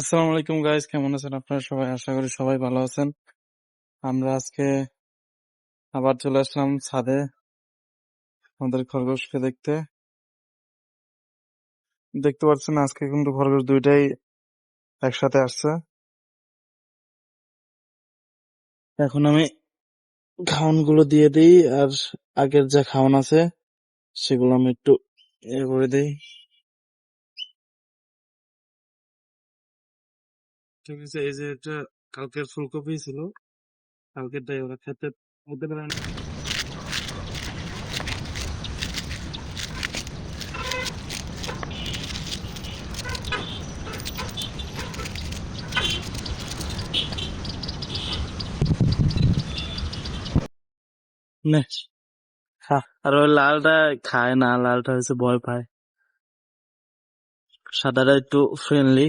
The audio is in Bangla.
আসসালামু আলাইকুম গাইস, কেমন আছেন আপনারা সবাই? আশা করি সবাই ভালো আছেন। আমরা আজকে আবার চলে আসলাম ছাদে আমাদের খরগোশকে দেখতে দেখতে পাচ্ছেন আজকে কিন্তু খরগোশ দুইটাই একসাথে আসছে। এখন আমি খাওয়ান গুলো দিয়ে দিই, আর আগের যা খাওয়ান আছে সেগুলো আমি একটু করে দিই। ঠিক আছে, এই যে এটা কালকের ফুলকপি ছিল, কালকেরটাই ওরা খেতে বলতে পারেন। নে খা। আর ওই লালটা খায় না, লালটা হচ্ছে ভয় পায়, সাদাটা একটু ফ্রেন্ডলি।